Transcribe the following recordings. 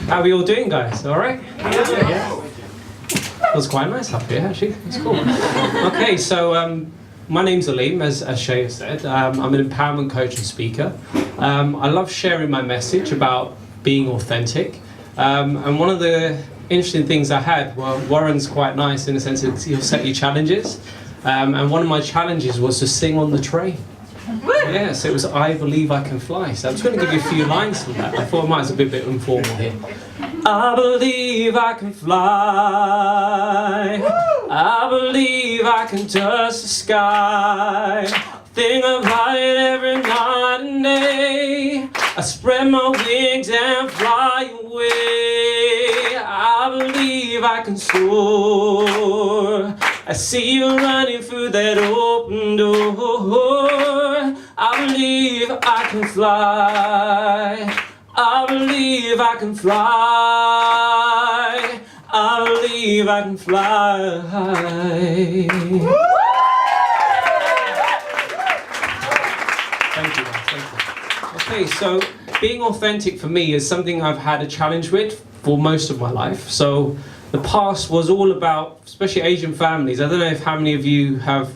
How are we all doing, guys? All right? Yeah. It was quite nice up here, actually. It's cool. Okay, so my name's Aleem, as Shaya said. I'm an empowerment coach and speaker. I love sharing my message about being authentic. And one of the interesting things I had, well, Warren's quite nice in the sense that he'll set you challenges. And one of my challenges was to sing on the train. Yeah, so it was I Believe I Can Fly. So I'm just going to give you a few lines from that. I thought it might as well be a bit informal here. I believe I can fly. I believe I can touch the sky. Think about it every night and day. I spread my wings and fly away. I believe I can soar. I see you running through that open door. I believe I can fly. I believe I can fly. I believe I can fly. Thank you, thank you. Okay, so being authentic for me is something I've had a challenge with for most of my life. So the past was all about, especially Asian families. I don't know if how many of you have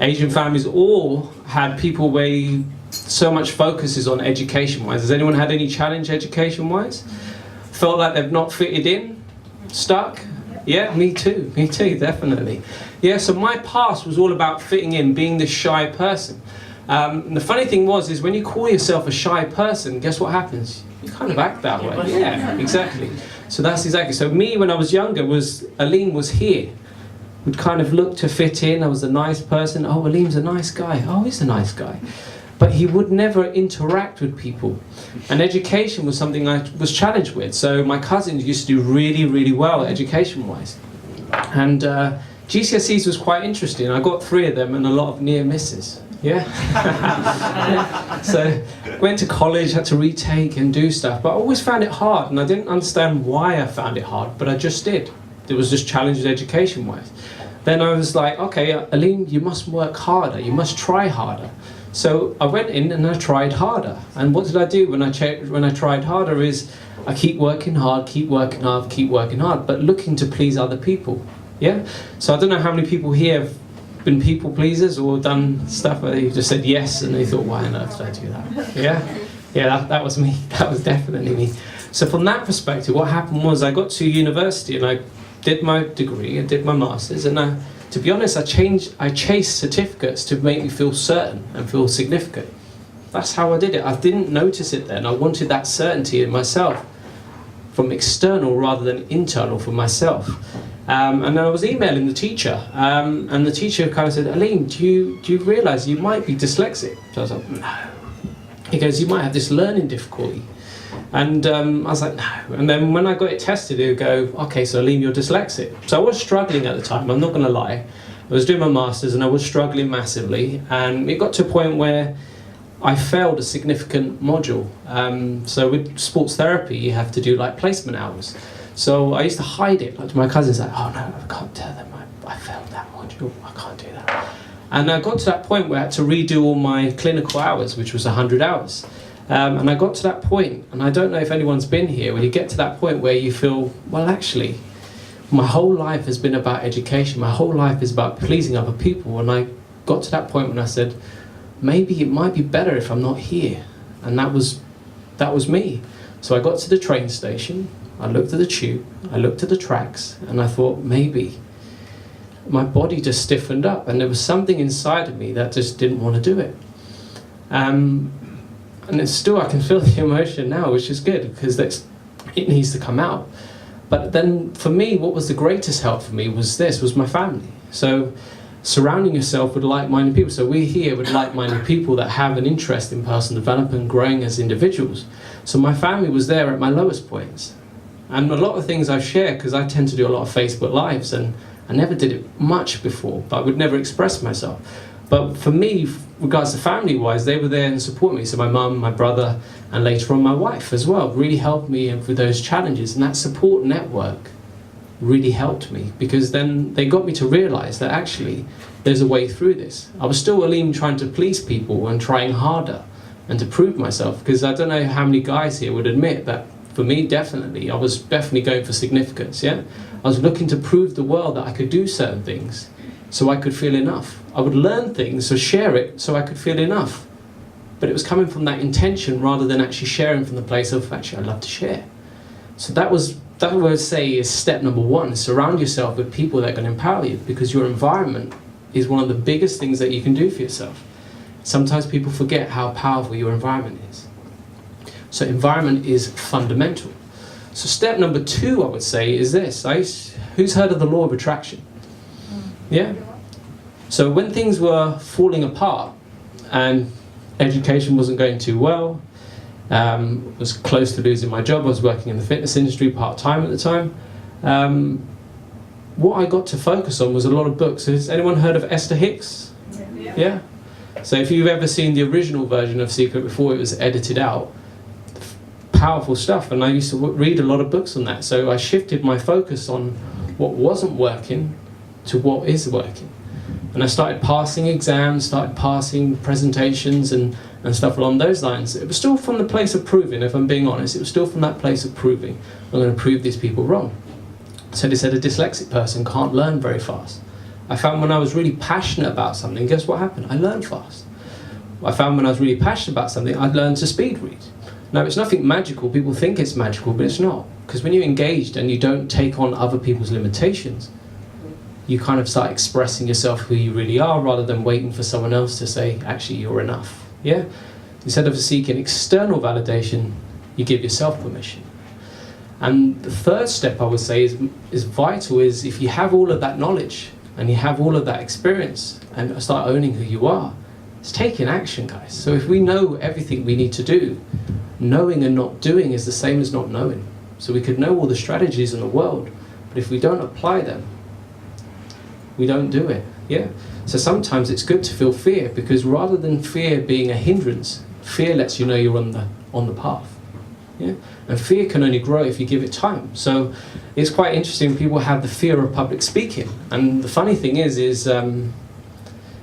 Asian families or had people where so much focus is on education-wise. Has anyone had any challenge education-wise? Felt like they've not fitted in? Stuck? Yeah, me too, definitely. Yeah, so my past was all about fitting in, being this shy person. And the funny thing is when you call yourself a shy person, guess what happens? You kind of act that way. Yeah, exactly. So that's exactly, so me when I was younger Aleem was here. Would kind of look to fit in. I was a nice person. Oh, Aleem's a nice guy. Oh, he's a nice guy. But he would never interact with people. And education was something I was challenged with. So my cousins used to do really, really well education-wise. And GCSEs was quite interesting. I got 3 of them and a lot of near misses. Yeah. Yeah. So went to college, had to retake and do stuff. But I always found it hard. And I didn't understand why I found it hard, but I just did. It was just challenges education-wise. Then I was like, okay, Aleem, you must work harder. You must try harder. So I went in and I tried harder. And what did I do when I tried harder is I keep working hard, keep working hard, keep working hard, but looking to please other people. Yeah. So I don't know how many people here have been people pleasers or done stuff where they just said yes and they thought, why on earth did I do that? Yeah. Yeah, that was me. That was definitely me. So from that perspective, what happened was I got to university and I did my degree, I did my masters, and to be honest, I chased certificates to make me feel certain and feel significant. That's how I did it. I didn't notice it then. I wanted that certainty in myself, from external rather than internal for myself. And then I was emailing the teacher, and the teacher kind of said, Aleem, do you realise you might be dyslexic? So I was like, no. He goes, you might have this learning difficulty. And I was like, no. And then when I got it tested, he would go, okay, so Aleem, you're dyslexic. So I was struggling at the time, I'm not going to lie. I was doing my masters and I was struggling massively. And it got to a point where I failed a significant module. So with sports therapy, you have to do like placement hours. So I used to hide it. Like to my cousins, like, oh no, I can't tell them I failed that module. I can't do that. And I got to that point where I had to redo all my clinical hours, which was 100 hours. And I got to that point, and I don't know if anyone's been here, when you get to that point where you feel, well, actually, my whole life has been about education. My whole life is about pleasing other people. And I got to that point when I said, maybe it might be better if I'm not here. And that was me. So I got to the train station, I looked at the tube, I looked at the tracks, and I thought, maybe. My body just stiffened up, and there was something inside of me that just didn't want to do it. And it's still, I can feel the emotion now, which is good, because it needs to come out. But then for me, what was the greatest help for me was my family. So surrounding yourself with like-minded people. So we're here with like-minded people that have an interest in personal development and growing as individuals. So my family was there at my lowest points. And a lot of things I share, because I tend to do a lot of Facebook Lives, and I never did it much before, but I would never express myself. But for me, regards to family-wise, they were there and support me. So my mum, my brother, and later on my wife as well, really helped me with those challenges. And that support network really helped me, because then they got me to realise that actually there's a way through this. I was still Aleem trying to please people and trying harder and to prove myself, because I don't know how many guys here would admit that For me, definitely. I was definitely going for significance, yeah? I was looking to prove the world that I could do certain things so I could feel enough. I would learn things or share it so I could feel enough. But it was coming from that intention rather than actually sharing from the place of, actually, I love to share. So that I would say is step number one. Surround yourself with people that can empower you, because your environment is one of the biggest things that you can do for yourself. Sometimes people forget how powerful your environment is. So environment is fundamental. So step number two, I would say, is this. Who's heard of the law of attraction? Yeah? So when things were falling apart and education wasn't going too well, was close to losing my job, I was working in the fitness industry part-time at the time, what I got to focus on was a lot of books. Has anyone heard of Esther Hicks? Yeah? So if you've ever seen the original version of Secret before it was edited out, powerful stuff, and I used to read a lot of books on that. So I shifted my focus on what wasn't working to what is working. And I started passing exams, started passing presentations and stuff along those lines. It was still from the place of proving, if I'm being honest, it was still from that place of proving. I'm going to prove these people wrong. So they said a dyslexic person can't learn very fast. I found when I was really passionate about something, guess what happened? I learned fast. I found when I was really passionate about something, I'd learn to speed read. Now, it's nothing magical. People think it's magical, but it's not. Because when you're engaged and you don't take on other people's limitations, you kind of start expressing yourself who you really are rather than waiting for someone else to say, actually, you're enough. Yeah? Instead of seeking external validation, you give yourself permission. And the third step I would say is vital is if you have all of that knowledge and you have all of that experience and start owning who you are, it's taking action, guys. So if we know everything we need to do, knowing and not doing is the same as not knowing. So we could know all the strategies in the world, but if we don't apply them, we don't do it. Yeah? So sometimes it's good to feel fear, because rather than fear being a hindrance, fear lets you know you're on the path. Yeah? And fear can only grow if you give it time. So it's quite interesting, people have the fear of public speaking. And the funny thing is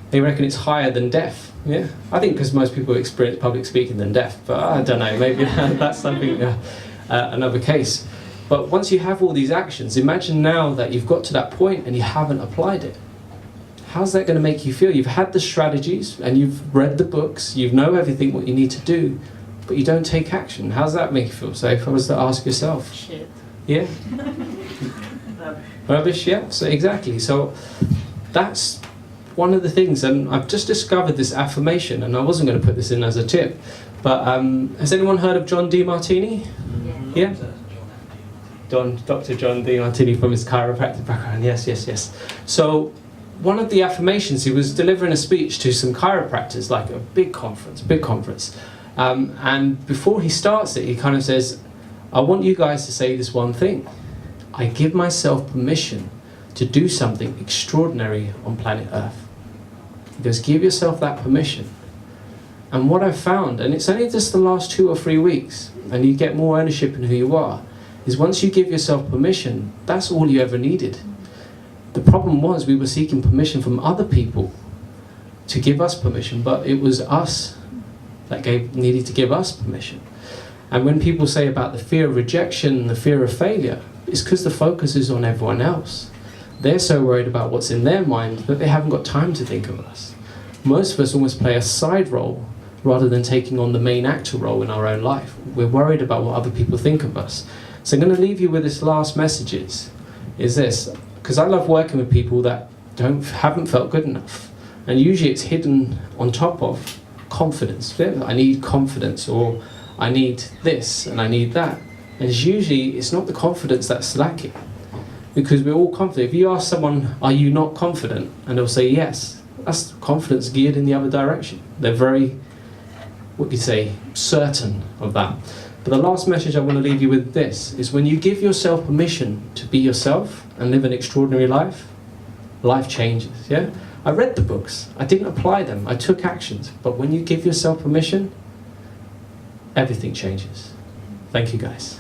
they reckon it's higher than death. Yeah, I think because most people experience public speaking than deaf, but I don't know, maybe that's something, another case. But once you have all these actions, imagine now that you've got to that point and you haven't applied it. How's that going to make you feel? You've had the strategies and you've read the books, you know everything what you need to do, but you don't take action. How's that make you feel? So if I was to ask yourself. Shit. Yeah? Rubbish, yeah, so exactly. So that's one of the things, and I've just discovered this affirmation, and I wasn't going to put this in as a tip, but has anyone heard of John DeMartini? Yeah? Dr. John DeMartini from his chiropractic background, yes. So one of the affirmations, he was delivering a speech to some chiropractors, like a big conference. And before he starts it, he kind of says, I want you guys to say this one thing. I give myself permission to do something extraordinary on planet Earth. He goes, give yourself that permission. And what I've found, and it's only just the last 2 or 3 weeks, and you get more ownership in who you are, is once you give yourself permission, that's all you ever needed. The problem was we were seeking permission from other people to give us permission, but it was us that needed to give us permission. And when people say about the fear of rejection and the fear of failure, it's because the focus is on everyone else. They're so worried about what's in their mind that they haven't got time to think of us. Most of us almost play a side role rather than taking on the main actor role in our own life. We're worried about what other people think of us. So I'm going to leave you with this last message is this, because I love working with people that haven't felt good enough. And usually it's hidden on top of confidence. I need confidence, or I need this and I need that. And it's not the confidence that's lacking. Because we're all confident. If you ask someone, are you not confident? And they'll say yes. That's confidence geared in the other direction. They're very, certain of that. But the last message I want to leave you with this is when you give yourself permission to be yourself and live an extraordinary life, life changes, yeah? I read the books. I didn't apply them. I took actions. But when you give yourself permission, everything changes. Thank you, guys.